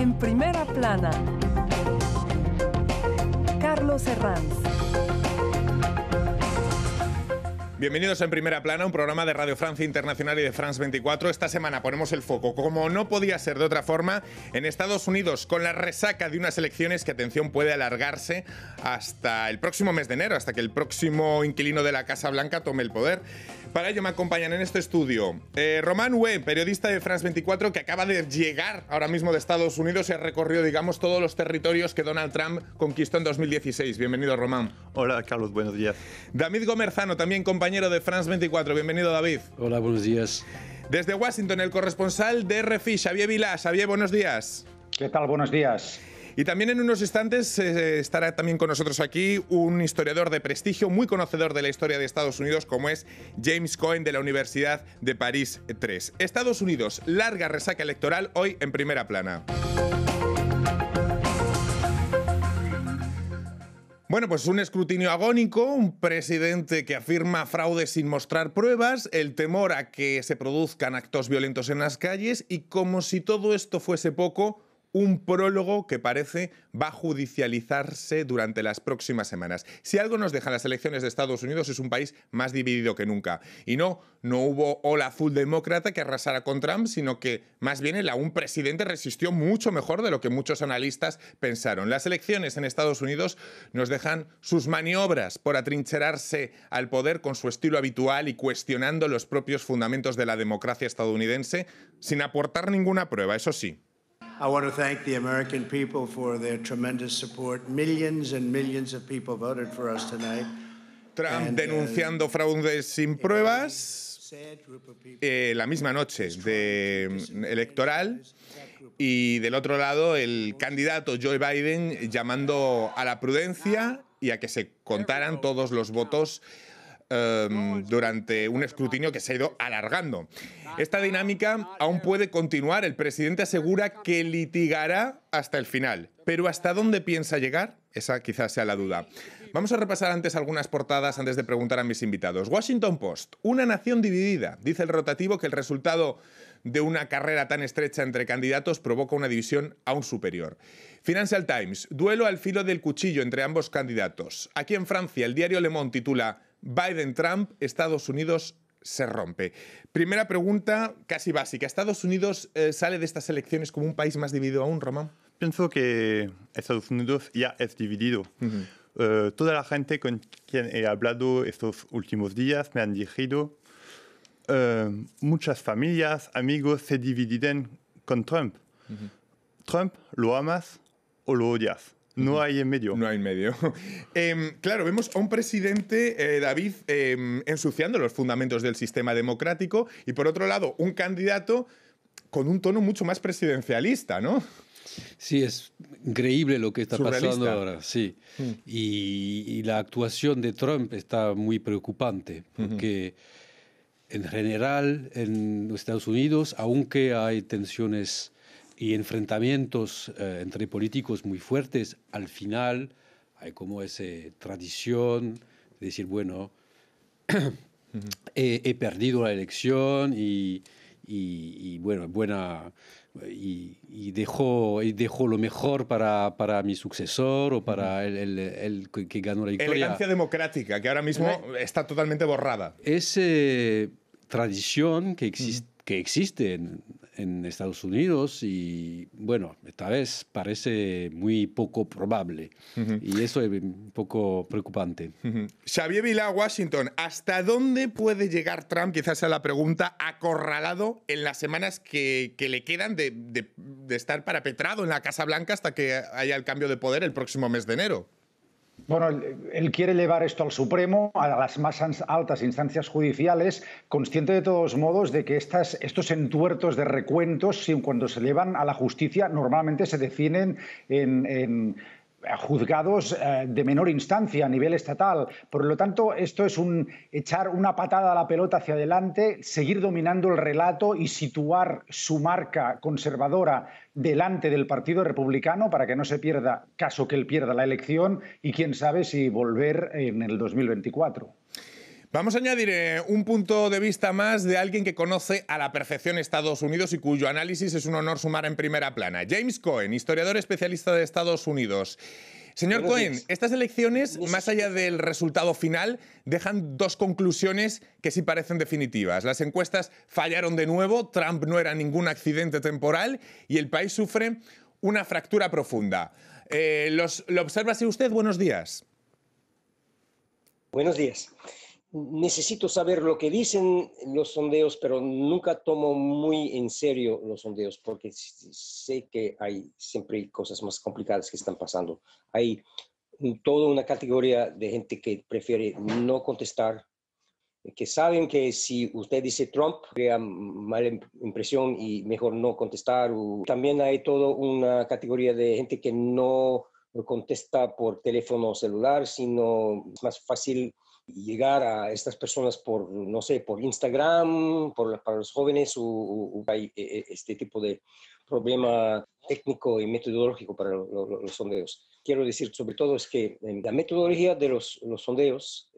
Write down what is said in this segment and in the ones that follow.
En primera plana, Carlos Herranz. Bienvenidos a En Primera Plana, un programa de Radio Francia Internacional y de France 24. Esta semana ponemos el foco, como no podía ser de otra forma, en Estados Unidos, con la resaca de unas elecciones que, atención, puede alargarse hasta el próximo mes de enero, hasta que el próximo inquilino de la Casa Blanca tome el poder. Para ello me acompañan en este estudio Román Hue, periodista de France 24, que acaba de llegar ahora mismo de Estados Unidos y ha recorrido, digamos, todos los territorios que Donald Trump conquistó en 2016. Bienvenido, Román. Hola, Carlos, buenos días. David Gomerzano, también compañero de France 24. Bienvenido, David. Hola, buenos días. Desde Washington, el corresponsal de RFI, Xavier Vilá. Xavier, buenos días. ¿Qué tal? Buenos días. Y también en unos instantes estará también con nosotros aquí un historiador de prestigio, muy conocedor de la historia de Estados Unidos, como es James Cohen, de la Universidad de París III. Estados Unidos, larga resaca electoral hoy en Primera Plana. Bueno, pues un escrutinio agónico, un presidente que afirma fraude sin mostrar pruebas, el temor a que se produzcan actos violentos en las calles y, como si todo esto fuese poco, un prólogo que parece va a judicializarse durante las próximas semanas. Si algo nos dejan las elecciones de Estados Unidos, es un país más dividido que nunca. Y no hubo ola azul demócrata que arrasara con Trump, sino que más bien el aún presidente resistió mucho mejor de lo que muchos analistas pensaron. Las elecciones en Estados Unidos nos dejan sus maniobras por atrincherarse al poder con su estilo habitual y cuestionando los propios fundamentos de la democracia estadounidense, sin aportar ninguna prueba, eso sí. I want to thank the American people for their tremendous support. Millions and millions of people voted for us tonight. Trump denunciando fraudes sin pruebas la misma noche electoral, y del otro lado el candidato Joe Biden llamando a la prudencia y a que se contaran todos los votos durante un escrutinio que se ha ido alargando. Esta dinámica aún puede continuar. El presidente asegura que litigará hasta el final. Pero ¿hasta dónde piensa llegar? Esa quizás sea la duda. Vamos a repasar antes algunas portadas antes de preguntar a mis invitados. Washington Post. Una nación dividida. Dice el rotativo que el resultado de una carrera tan estrecha entre candidatos provoca una división aún superior. Financial Times. Duelo al filo del cuchillo entre ambos candidatos. Aquí en Francia, el diario Le Monde titula Biden-Trump, Estados Unidos se rompe. Primera pregunta casi básica. ¿Estados Unidos sale de estas elecciones como un país más dividido aún, Román? Pienso que Estados Unidos ya es dividido. Toda la gente con quien he hablado estos últimos días me han dicho muchas familias, amigos se dividen con Trump. Trump, ¿lo amas o lo odias? No hay en medio. No hay en medio. Claro, vemos a un presidente, David, ensuciando los fundamentos del sistema democrático y, por otro lado, un candidato con un tono mucho más presidencialista, ¿no? Sí, es increíble lo que está pasando ahora, sí. Mm. Y la actuación de Trump está muy preocupante, porque en general en los Estados Unidos, aunque hay tensiones y enfrentamientos entre políticos muy fuertes, al final hay como esa tradición de decir, bueno, he perdido la elección y dejo lo mejor para mi sucesor o para el que ganó la victoria. Elegancia democrática, que ahora mismo está totalmente borrada. Esa tradición que existe en Estados Unidos y, bueno, esta vez parece muy poco probable. Y eso es un poco preocupante. Xavier Vilá, Washington. ¿Hasta dónde puede llegar Trump? Quizás sea la pregunta, acorralado en las semanas que le quedan de estar parapetrado en la Casa Blanca hasta que haya el cambio de poder el próximo mes de enero. Bueno, él quiere llevar esto al Supremo, a las más altas instancias judiciales, consciente de todos modos de que estos entuertos de recuentos, cuando se llevan a la justicia, normalmente se definen en juzgados de menor instancia a nivel estatal. Por lo tanto, esto es echar una patada a la pelota hacia adelante, seguir dominando el relato y situar su marca conservadora delante del Partido Republicano para que no se pierda, caso que él pierda la elección, y quién sabe si volver en el 2024. Vamos a añadir un punto de vista más de alguien que conoce a la perfección Estados Unidos y cuyo análisis es un honor sumar en primera plana. James Cohen, historiador especialista de Estados Unidos. Señor Cohen, estas elecciones, más allá del resultado final, dejan dos conclusiones que sí parecen definitivas. Las encuestas fallaron de nuevo, Trump no era ningún accidente temporal y el país sufre una fractura profunda. ¿Lo observa así usted? Buenos días. Buenos días. Necesito saber lo que dicen los sondeos, pero nunca tomo muy en serio los sondeos porque sé que hay siempre cosas más complicadas que están pasando. Hay toda una categoría de gente que prefiere no contestar, que saben que si usted dice Trump, crea mala impresión y mejor no contestar. También hay toda una categoría de gente que no contesta por teléfono celular, sino es más fácil llegar a estas personas por, no sé, por Instagram, para los jóvenes, hay este tipo de problema técnico y metodológico para los sondeos. Quiero decir, sobre todo, es que la metodología de los sondeos,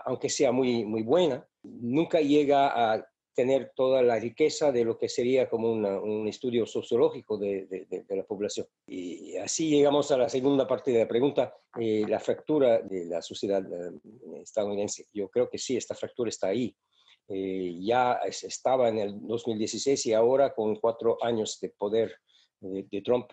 aunque sea muy, muy buena, nunca llega a tener toda la riqueza de lo que sería como un estudio sociológico de la población. Y así llegamos a la segunda parte de la pregunta, la fractura de la sociedad estadounidense. Yo creo que sí, esta fractura está ahí. Ya estaba en el 2016 y ahora con 4 años de poder de Trump,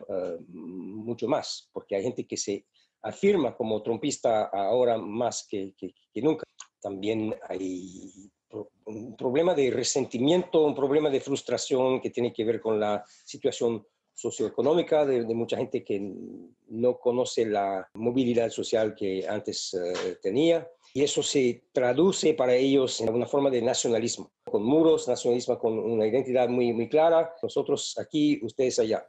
mucho más, porque hay gente que se afirma como trumpista ahora más que nunca. También hay un problema de resentimiento, un problema de frustración que tiene que ver con la situación socioeconómica de mucha gente que no conoce la movilidad social que antes tenía. Y eso se traduce para ellos en alguna forma de nacionalismo, con muros, nacionalismo con una identidad muy, muy clara. Nosotros aquí, ustedes allá.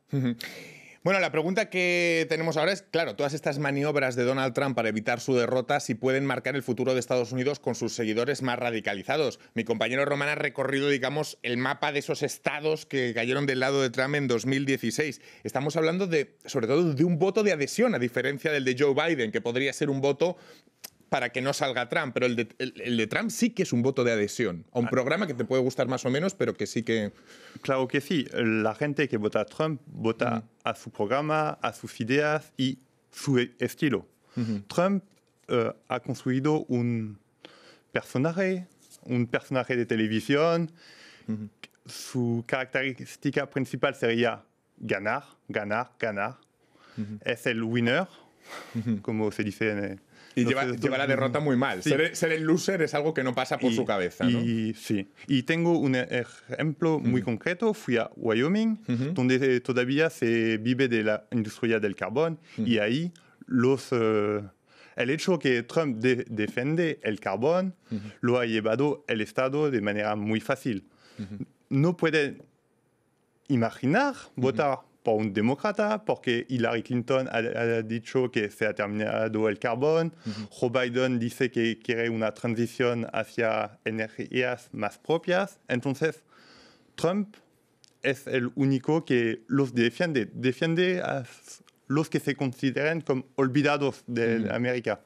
Bueno, la pregunta que tenemos ahora es, claro, todas estas maniobras de Donald Trump para evitar su derrota, si pueden marcar el futuro de Estados Unidos con sus seguidores más radicalizados. Mi compañero Román ha recorrido, digamos, el mapa de esos estados que cayeron del lado de Trump en 2016. Estamos hablando sobre todo de un voto de adhesión, a diferencia del de Joe Biden, que podría ser un voto para que no salga Trump, pero el de Trump sí que es un voto de adhesión a un programa que te puede gustar más o menos, pero que sí que... Claro que sí. La gente que vota a Trump vota a su programa, a sus ideas y su estilo. Trump ha construido un personaje de televisión. Su característica principal sería ganar, ganar, ganar. Es el winner, como se dice en... Y lleva la derrota muy mal. Sí. Ser el loser es algo que no pasa por su cabeza, ¿no? Sí. Y tengo un ejemplo muy concreto. Fui a Wyoming, donde todavía se vive de la industria del carbón. Y ahí el hecho que Trump defiende el carbón lo ha llevado el Estado de manera muy fácil. No puede imaginar votar por un demócrata, porque Hillary Clinton ha dicho que se ha terminado el carbón. Joe Biden dice que quiere una transición hacia energías más propias. Entonces, Trump es el único que los defiende a los que se consideran como olvidados de América.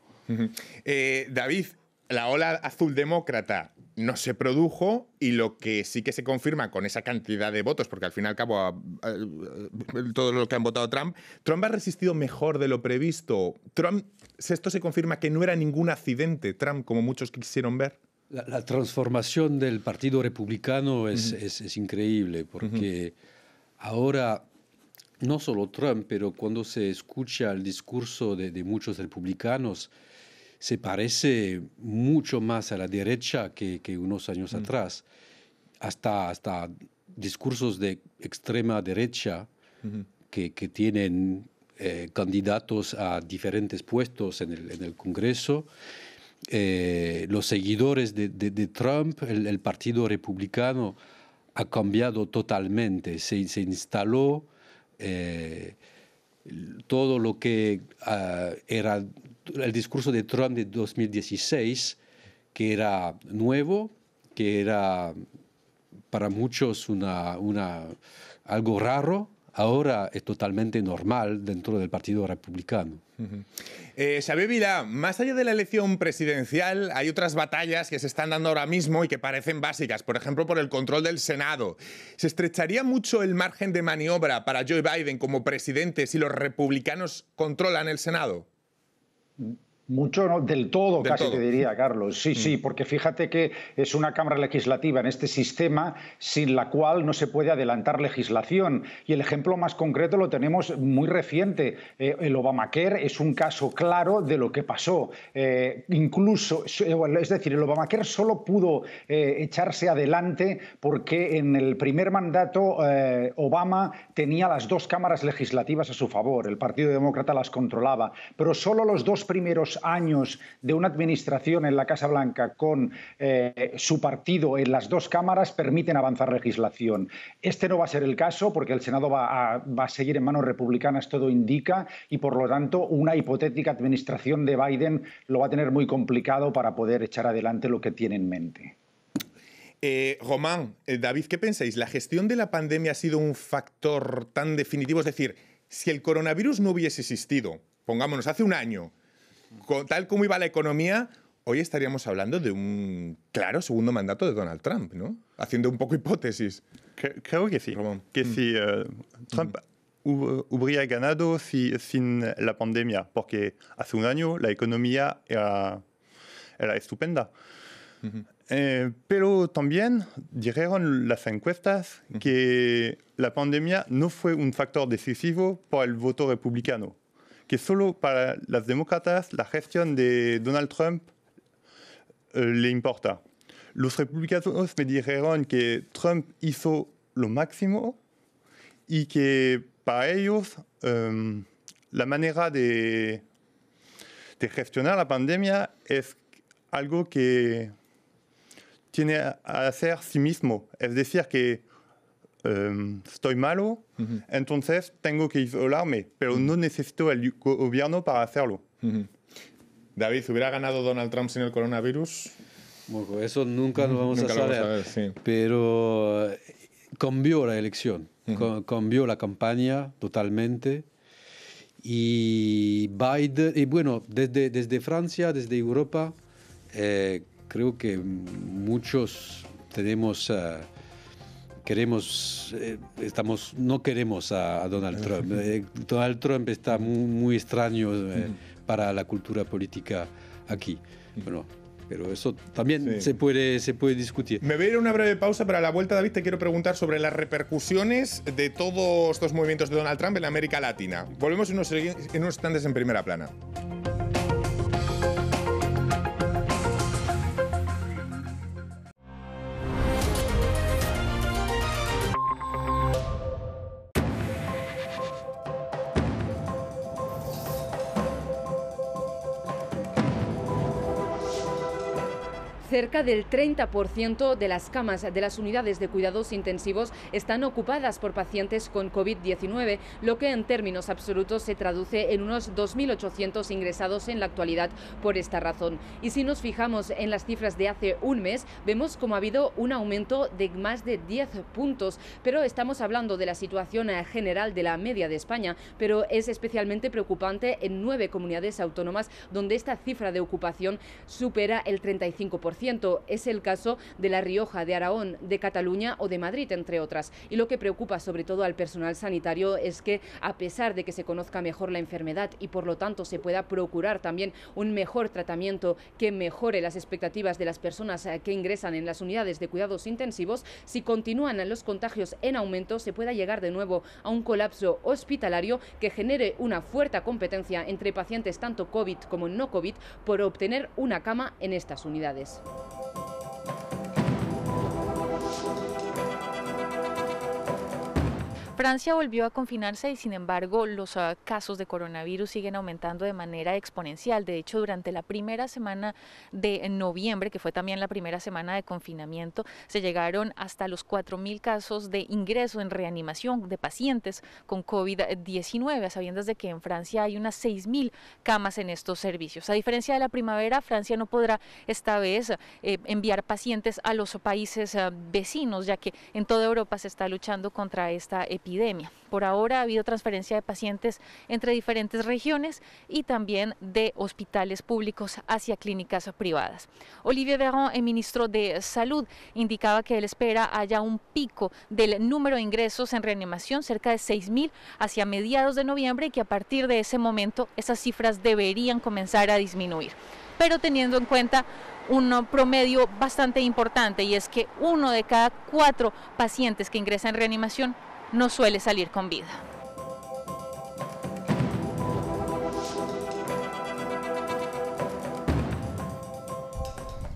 David, la ola azul demócrata no se produjo y lo que sí que se confirma con esa cantidad de votos, porque al fin y al cabo todo lo que han votado Trump ha resistido mejor de lo previsto. Esto se confirma que no era ningún accidente, Trump, como muchos quisieron ver. La transformación del Partido Republicano es increíble, porque ahora no solo Trump, pero cuando se escucha el discurso de muchos republicanos, se parece mucho más a la derecha que unos años atrás. Hasta discursos de extrema derecha que tienen candidatos a diferentes puestos en el Congreso. Los seguidores de Trump, el Partido Republicano, ha cambiado totalmente. Se instaló todo lo que era el discurso de Trump de 2016, que era nuevo, que era para muchos algo raro, ahora es totalmente normal dentro del Partido Republicano. Xavier Vilà, más allá de la elección presidencial, hay otras batallas que se están dando ahora mismo y que parecen básicas, por ejemplo, por el control del Senado. ¿Se estrecharía mucho el margen de maniobra para Joe Biden como presidente si los republicanos controlan el Senado? Mucho, no, del todo, casi todo. Te diría, Carlos. Sí, sí, porque fíjate que es una Cámara Legislativa en este sistema sin la cual no se puede adelantar legislación. Y el ejemplo más concreto lo tenemos muy reciente. El Obamacare es un caso claro de lo que pasó. Incluso, es decir, el Obamacare solo pudo echarse adelante porque en el primer mandato Obama tenía las dos cámaras legislativas a su favor. El Partido Demócrata las controlaba. Pero solo los 2 primeros años de una administración en la Casa Blanca con su partido en las 2 cámaras permiten avanzar legislación. Este no va a ser el caso porque el Senado va a seguir en manos republicanas, todo indica, y por lo tanto una hipotética administración de Biden lo va a tener muy complicado para poder echar adelante lo que tiene en mente. Román, David, ¿qué pensáis? ¿La gestión de la pandemia ha sido un factor tan definitivo? Es decir, si el coronavirus no hubiese existido, pongámonos, hace un año, tal como iba la economía, hoy estaríamos hablando de un claro segundo mandato de Donald Trump, ¿no? Haciendo un poco hipótesis. Creo que sí. Que si Trump hubiera ganado sin la pandemia, porque hace un año la economía era estupenda. Pero también dijeron las encuestas que la pandemia no fue un factor decisivo para el voto republicano, que solo para los demócratas la gestión de Donald Trump le importa. Los republicanos me dijeron que Trump hizo lo máximo y que para ellos la manera de gestionar la pandemia es algo que tiene a hacer sí mismo. Es decir, que estoy malo, entonces tengo que isolarme, pero no necesito el gobierno para hacerlo. David, ¿hubiera ganado Donald Trump sin el coronavirus? Bueno, eso nunca lo vamos a Nunca lo saber, vamos a ver, sí. pero cambió la elección, cambió la campaña totalmente. Y Biden, y bueno, desde Francia, desde Europa, creo que muchos tenemos, no queremos a Donald Trump. Donald Trump está muy extraño para la cultura política aquí. Bueno, pero eso también se puede discutir. Me voy a ir a una breve pausa, pero a la vuelta, David, te quiero preguntar sobre las repercusiones de todos estos movimientos de Donald Trump en la América Latina. Volvemos en unos instantes en Primera Plana. Cerca del 30% de las camas de las unidades de cuidados intensivos están ocupadas por pacientes con COVID-19, lo que en términos absolutos se traduce en unos 2.800 ingresados en la actualidad por esta razón. Y si nos fijamos en las cifras de hace un mes, vemos como ha habido un aumento de más de 10 puntos, pero estamos hablando de la situación general de la media de España, pero es especialmente preocupante en 9 comunidades autónomas donde esta cifra de ocupación supera el 35%. Es el caso de La Rioja, de Aragón, de Cataluña o de Madrid, entre otras. Y lo que preocupa sobre todo al personal sanitario es que, a pesar de que se conozca mejor la enfermedad y por lo tanto se pueda procurar también un mejor tratamiento que mejore las expectativas de las personas que ingresan en las unidades de cuidados intensivos, si continúan los contagios en aumento, se pueda llegar de nuevo a un colapso hospitalario que genere una fuerte competencia entre pacientes tanto COVID como no COVID por obtener una cama en estas unidades. Francia volvió a confinarse y, sin embargo, los casos de coronavirus siguen aumentando de manera exponencial. De hecho, durante la primera semana de noviembre, que fue también la primera semana de confinamiento, se llegaron hasta los 4.000 casos de ingreso en reanimación de pacientes con COVID-19, a sabiendas de que en Francia hay unas 6.000 camas en estos servicios. A diferencia de la primavera, Francia no podrá esta vez enviar pacientes a los países vecinos, ya que en toda Europa se está luchando contra esta epidemia. epidemia. Por ahora ha habido transferencia de pacientes entre diferentes regiones y también de hospitales públicos hacia clínicas privadas. Olivier Véran, el ministro de Salud, indicaba que él espera haya un pico del número de ingresos en reanimación, cerca de 6.000 hacia mediados de noviembre, y que a partir de ese momento esas cifras deberían comenzar a disminuir. Pero teniendo en cuenta un promedio bastante importante, y es que 1 de cada 4 pacientes que ingresan en reanimación no suele salir con vida.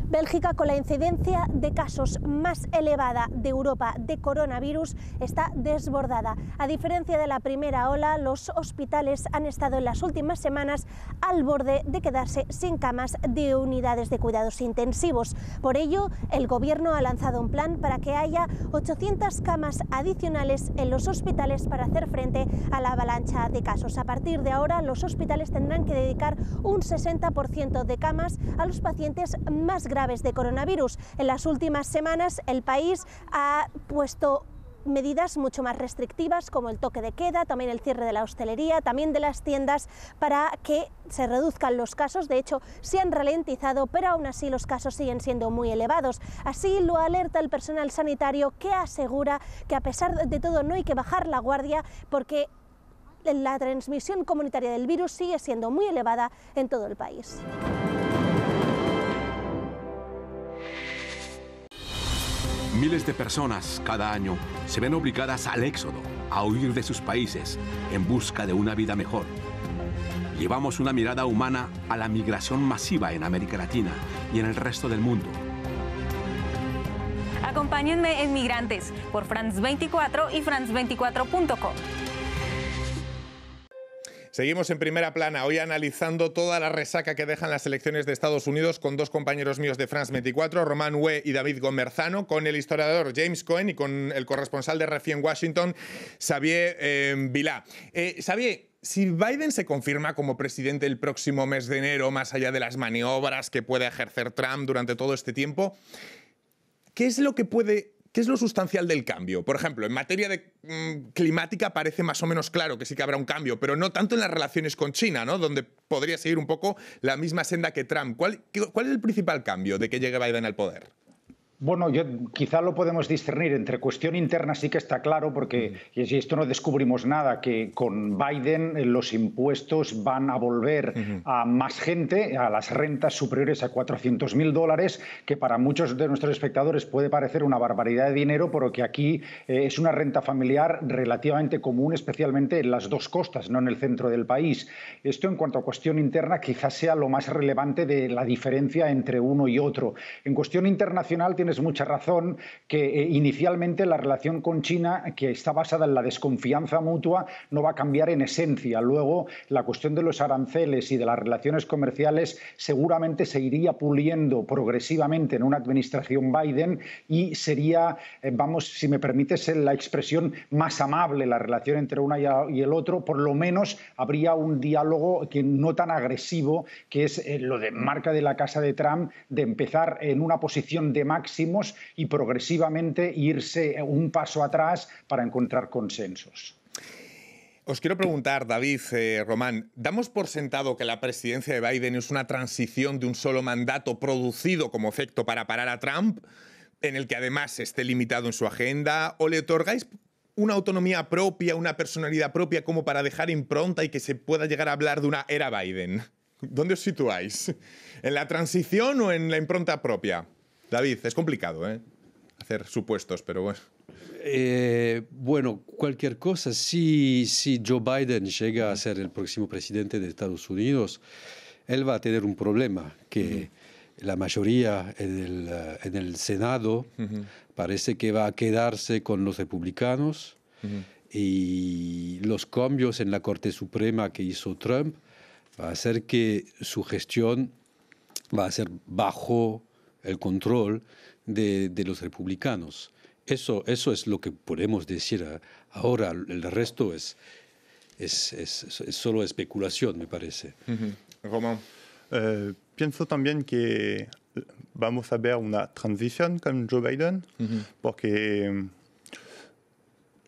Bélgica, con la incidencia de casos más elevada de Europa de coronavirus, está desbordada. A diferencia de la primera ola, los hospitales han estado en las últimas semanas al borde de quedarse sin camas de unidades de cuidados intensivos. Por ello, el Gobierno ha lanzado un plan para que haya 800 camas adicionales en los hospitales para hacer frente a la avalancha de casos. A partir de ahora, los hospitales tendrán que dedicar un 60% de camas a los pacientes más graves de coronavirus. En las últimas semanas el país ha puesto medidas mucho más restrictivas, como el toque de queda, también el cierre de la hostelería, también de las tiendas, para que se reduzcan los casos. De hecho, se han ralentizado, pero aún así los casos siguen siendo muy elevados. Así lo alerta el personal sanitario, que asegura que a pesar de todo no hay que bajar la guardia, porque la transmisión comunitaria del virus sigue siendo muy elevada en todo el país. Miles de personas cada año se ven obligadas al éxodo, a huir de sus países en busca de una vida mejor. Llevamos una mirada humana a la migración masiva en América Latina y en el resto del mundo. Acompáñenme en Migrantes por France 24 y france24.com. Seguimos en Primera Plana, hoy analizando toda la resaca que dejan las elecciones de Estados Unidos con dos compañeros míos de France 24, Román Hue y David Gomerzano, con el historiador James Cohen y con el corresponsal de RFI en Washington, Xavier Vilà. Xavier, si Biden se confirma como presidente el próximo mes de enero, más allá de las maniobras que puede ejercer Trump durante todo este tiempo, ¿qué es lo sustancial del cambio? Por ejemplo, en materia de climática parece más o menos claro que sí que habrá un cambio, pero no tanto en las relaciones con China, ¿no? Donde podría seguir un poco la misma senda que Trump. ¿Cuál es el principal cambio de que llegue Biden al poder? Bueno, quizá lo podemos discernir entre cuestión interna, sí que está claro, porque y esto no descubrimos nada, que con Biden los impuestos van a volver a más gente, a las rentas superiores a $400.000, que para muchos de nuestros espectadores puede parecer una barbaridad de dinero, pero que aquí es una renta familiar relativamente común, especialmente en las dos costas, no en el centro del país. Esto, en cuanto a cuestión interna, quizás sea lo más relevante de la diferencia entre uno y otro. En cuestión internacional, tienes mucha razón que inicialmente la relación con China, que está basada en la desconfianza mutua, no va a cambiar en esencia. Luego, la cuestión de los aranceles y de las relaciones comerciales seguramente se iría puliendo progresivamente en una administración Biden y sería, vamos, si me permites la expresión, más amable la relación entre una y el otro. Por lo menos habría un diálogo que no tan agresivo, que es lo de marca de la casa de Trump, de empezar en una posición de máximos y progresivamente irse un paso atrás para encontrar consensos. Os quiero preguntar, David, Román, ¿damos por sentado que la presidencia de Biden es una transición de un solo mandato producido como efecto para parar a Trump, en el que además esté limitado en su agenda, o le otorgáis una autonomía propia, una personalidad propia como para dejar impronta y que se pueda llegar a hablar de una era Biden? ¿Dónde os situáis? ¿En la transición o en la impronta propia? David, es complicado, hacer supuestos, pero bueno. Bueno, cualquier cosa, si Joe Biden llega a ser el próximo presidente de Estados Unidos, él va a tener un problema, que la mayoría en el Senado parece que va a quedarse con los republicanos, y los cambios en la Corte Suprema que hizo Trump va a hacer que su gestión va a ser bajo el control de los republicanos. Eso es lo que podemos decir ahora. El resto es solo especulación, me parece. Román. Pienso también que vamos a ver una transición con Joe Biden, porque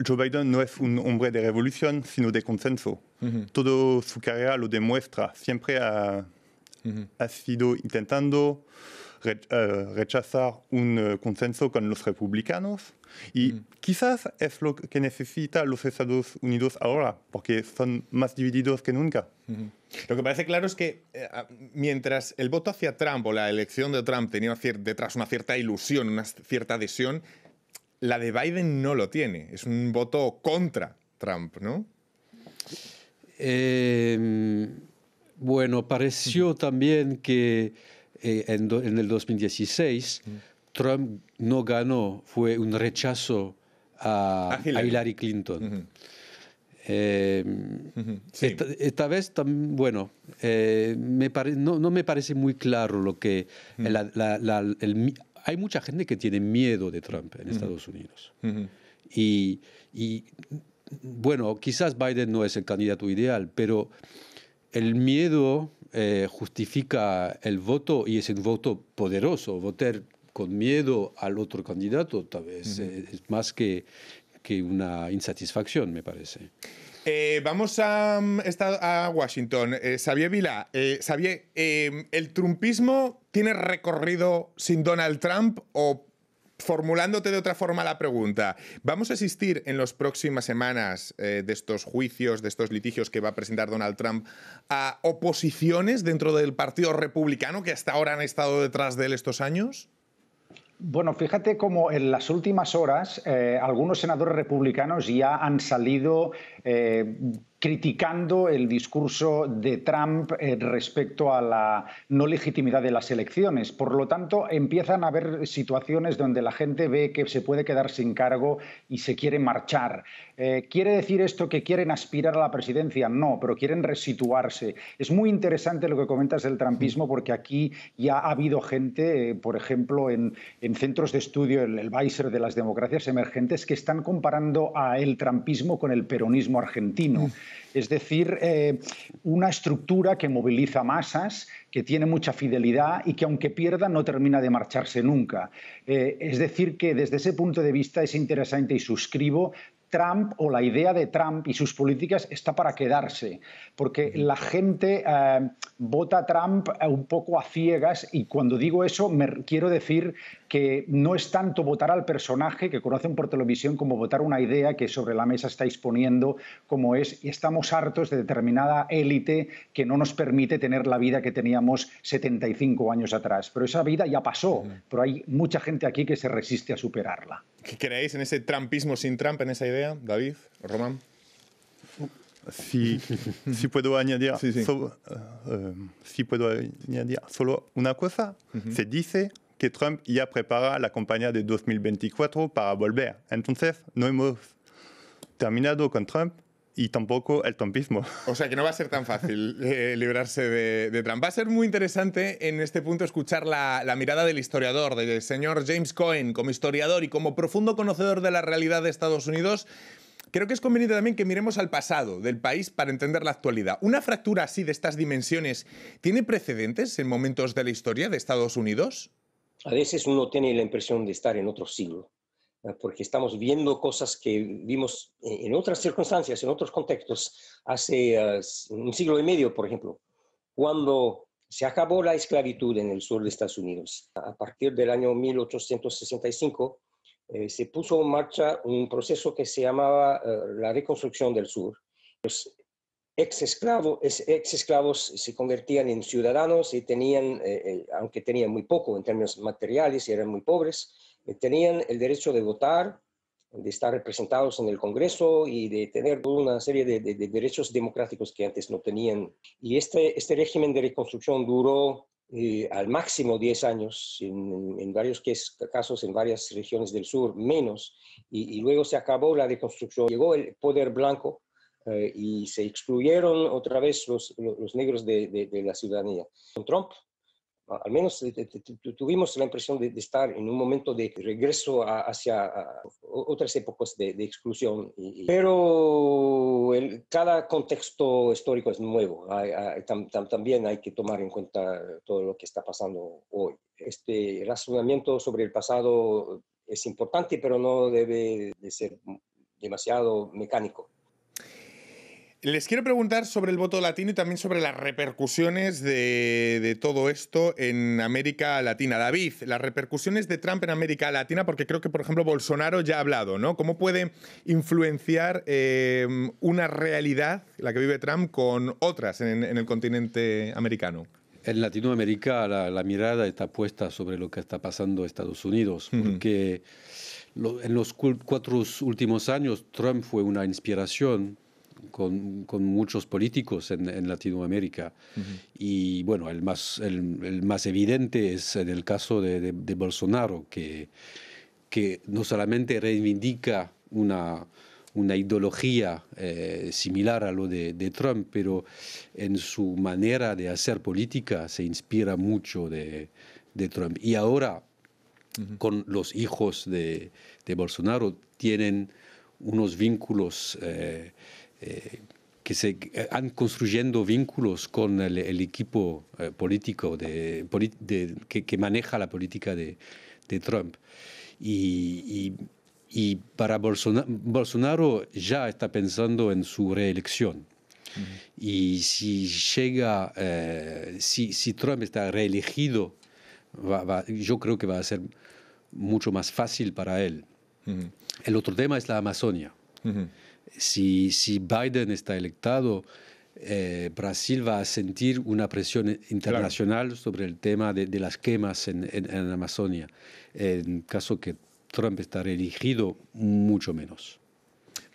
Joe Biden no es un hombre de revolución, sino de consenso. Toda su carrera lo demuestra. Siempre ha sido intentando rechazar un consenso con los republicanos y quizás es lo que necesitan los Estados Unidos ahora, porque son más divididos que nunca. Lo que parece claro es que mientras el voto hacia Trump o la elección de Trump tenía detrás una cierta ilusión, una cierta adhesión, la de Biden no lo tiene. Es un voto contra Trump, ¿no? Bueno, pareció también que en el 2016 Trump no ganó, fue un rechazo a Hillary Clinton. Sí. Esta vez, bueno, no me parece muy claro lo que... hay mucha gente que tiene miedo de Trump en Estados Unidos. Y, bueno, quizás Biden no es el candidato ideal, pero el miedo justifica el voto y es un voto poderoso. Votar con miedo al otro candidato tal vez es más que una insatisfacción, me parece. Vamos a Washington. Xavier Vilà. Xavier, ¿el trumpismo tiene recorrido sin Donald Trump? O, formulándote de otra forma la pregunta, ¿vamos a asistir en las próximas semanas de estos juicios, de estos litigios que va a presentar Donald Trump, a oposiciones dentro del Partido Republicano que hasta ahora han estado detrás de él estos años? Bueno, fíjate cómo en las últimas horas algunos senadores republicanos ya han salido criticando el discurso de Trump respecto a la no legitimidad de las elecciones. Por lo tanto, empiezan a haber situaciones donde la gente ve que se puede quedar sin cargo y se quiere marchar. ¿Quiere decir esto que quieren aspirar a la presidencia? No, pero quieren resituarse. Es muy interesante lo que comentas del trumpismo, porque aquí ya ha habido gente, por ejemplo, en centros de estudio, el Weiser de las democracias emergentes, que están comparando a el trumpismo con el peronismo argentino. Es decir, una estructura que moviliza masas, que tiene mucha fidelidad y que aunque pierda no termina de marcharse nunca. Es decir, que desde ese punto de vista es interesante y suscribo. Trump o la idea de Trump y sus políticas está para quedarse, porque la gente vota a Trump un poco a ciegas, y cuando digo eso quiero decir que no es tanto votar al personaje que conocen por televisión como votar una idea que sobre la mesa estáis poniendo, como es, y estamos hartos de determinada élite que no nos permite tener la vida que teníamos 75 años atrás. Pero esa vida ya pasó, pero hay mucha gente aquí que se resiste a superarla. ¿Qué creéis en ese trumpismo sin Trump, en esa idea, David, Román? Si puedo añadir, si puedo añadir solo una cosa, se dice que Trump ya prepara la campaña de 2024 para volver. Entonces, no hemos terminado con Trump y tampoco el trumpismo. O sea que no va a ser tan fácil librarse de Trump. Va a ser muy interesante en este punto escuchar la mirada del historiador, del señor James Cohen, como historiador y como profundo conocedor de la realidad de Estados Unidos. Creo que es conveniente también que miremos al pasado del país para entender la actualidad. ¿Una fractura así de estas dimensiones tiene precedentes en momentos de la historia de Estados Unidos? A veces uno tiene la impresión de estar en otro siglo, porque estamos viendo cosas que vimos en otras circunstancias, en otros contextos, hace un siglo y medio, por ejemplo, cuando se acabó la esclavitud en el sur de Estados Unidos. A partir del año 1865 se puso en marcha un proceso que se llamaba la reconstrucción del sur. Los ex-esclavos se convertían en ciudadanos y tenían, aunque tenían muy poco en términos materiales y eran muy pobres, tenían el derecho de votar, de estar representados en el Congreso y de tener una serie de derechos democráticos que antes no tenían. Y este régimen de reconstrucción duró al máximo 10 años, en varios casos en varias regiones del sur, menos, y luego se acabó la reconstrucción. Llegó el poder blanco y se excluyeron otra vez los negros de la ciudadanía. Con Trump, al menos tuvimos la impresión de estar en un momento de regreso hacia otras épocas de exclusión. Pero cada contexto histórico es nuevo. También hay que tomar en cuenta todo lo que está pasando hoy. Este razonamiento sobre el pasado es importante, pero no debe de ser demasiado mecánico. Les quiero preguntar sobre el voto latino y también sobre las repercusiones de todo esto en América Latina. David, las repercusiones de Trump en América Latina, porque creo que, por ejemplo, Bolsonaro ya ha hablado, ¿no? ¿Cómo puede influenciar una realidad, la que vive Trump, con otras en el continente americano? En Latinoamérica la mirada está puesta sobre lo que está pasando en Estados Unidos, porque en los 4 últimos años Trump fue una inspiración con muchos políticos en Latinoamérica. Y bueno, el más evidente es en el caso de Bolsonaro, que no solamente reivindica una ideología similar a lo de Trump, pero en su manera de hacer política se inspira mucho de Trump. Y ahora, con los hijos de Bolsonaro, tienen unos vínculos que se han construyendo vínculos con el equipo político que maneja la política de Trump. Y para Bolsonaro ya está pensando en su reelección. Y si llega, si Trump está reelegido, yo creo que va a ser mucho más fácil para él. El otro tema es la Amazonia. Si Biden está electado, Brasil va a sentir una presión internacional sobre el tema de las quemas en Amazonia. En caso que Trump está reelegido, mucho menos.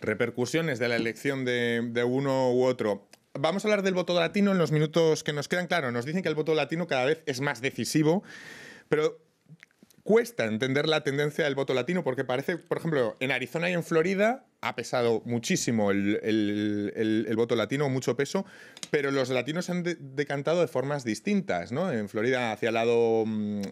Repercusiones de la elección de uno u otro. Vamos a hablar del voto latino en los minutos que nos quedan. Claro, nos dicen que el voto latino cada vez es más decisivo, pero cuesta entender la tendencia del voto latino porque parece, por ejemplo, en Arizona y en Florida ha pesado muchísimo el voto latino, mucho peso, pero los latinos se han decantado de formas distintas, ¿no? En Florida hacia el lado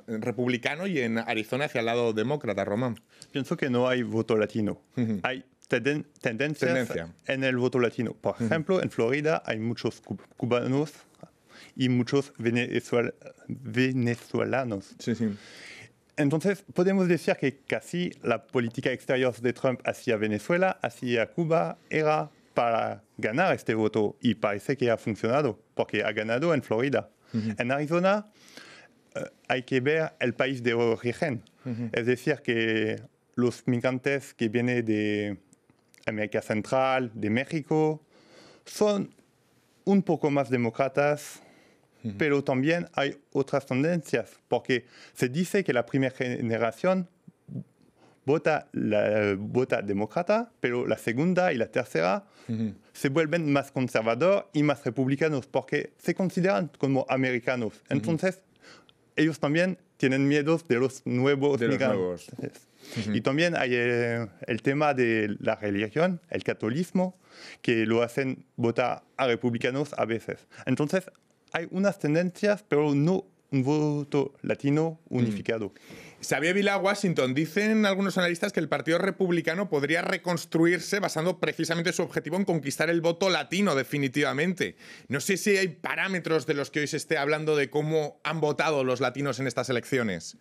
republicano y en Arizona hacia el lado demócrata, Román. Pienso que no hay voto latino. Hay tendencias en el voto latino. Por ejemplo, en Florida hay muchos cubanos y muchos venezolanos. Sí, sí. Entonces, podemos decir que casi la política exterior de Trump hacia Venezuela, hacia Cuba, era para ganar este voto. Y parece que ha funcionado, porque ha ganado en Florida. En Arizona hay que ver el país de origen. Es decir, que los migrantes que vienen de América Central, de México, son un poco más demócratas. Pero también hay otras tendencias, porque se dice que la primera generación vota demócrata, pero la segunda y la tercera se vuelven más conservadores y más republicanos, porque se consideran como americanos. Entonces, ellos también tienen miedo de los nuevos migrantes. Y también hay el tema de la religión, el catolicismo, que lo hacen votar a republicanos a veces. Entonces, hay unas tendencias, pero no un voto latino unificado. Xavier Vilá, Washington. Dicen algunos analistas que el Partido Republicano podría reconstruirse basando precisamente su objetivo en conquistar el voto latino definitivamente. No sé si hay parámetros de los que hoy se esté hablando de cómo han votado los latinos en estas elecciones.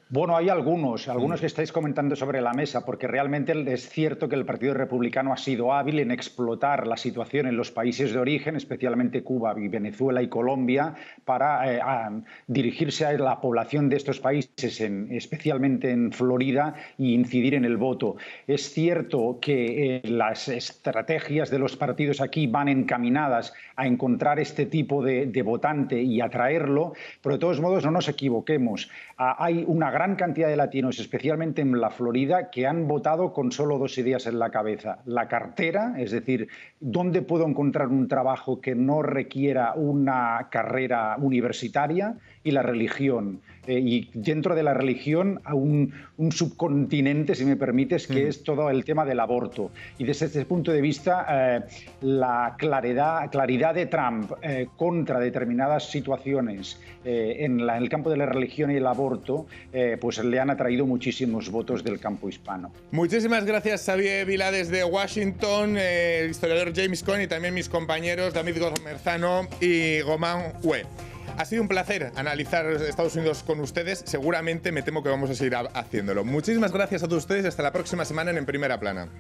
Bueno, hay algunos que estáis comentando sobre la mesa, porque realmente es cierto que el Partido Republicano ha sido hábil en explotar la situación en los países de origen, especialmente Cuba, Venezuela y Colombia, para dirigirse a la población de estos países, especialmente en Florida, e incidir en el voto. Es cierto que las estrategias de los partidos aquí van encaminadas a encontrar este tipo de votante y atraerlo, pero de todos modos no nos equivoquemos. Hay una gran cantidad de latinos, especialmente en la Florida, que han votado con solo 2 ideas en la cabeza. La cartera, es decir, ¿dónde puedo encontrar un trabajo que no requiera una carrera universitaria? Y la religión. Y dentro de la religión, un subcontinente, si me permites, que es todo el tema del aborto. Y desde este punto de vista, la claridad de Trump contra determinadas situaciones en el campo de la religión y el aborto, pues le han atraído muchísimos votos del campo hispano. Muchísimas gracias, Xavier Vilá, desde Washington, el historiador James Cohn y también mis compañeros David Gomerzano y Román Hue. Ha sido un placer analizar Estados Unidos con ustedes. Seguramente me temo que vamos a seguir haciéndolo. Muchísimas gracias a todos ustedes y hasta la próxima semana en Primera Plana.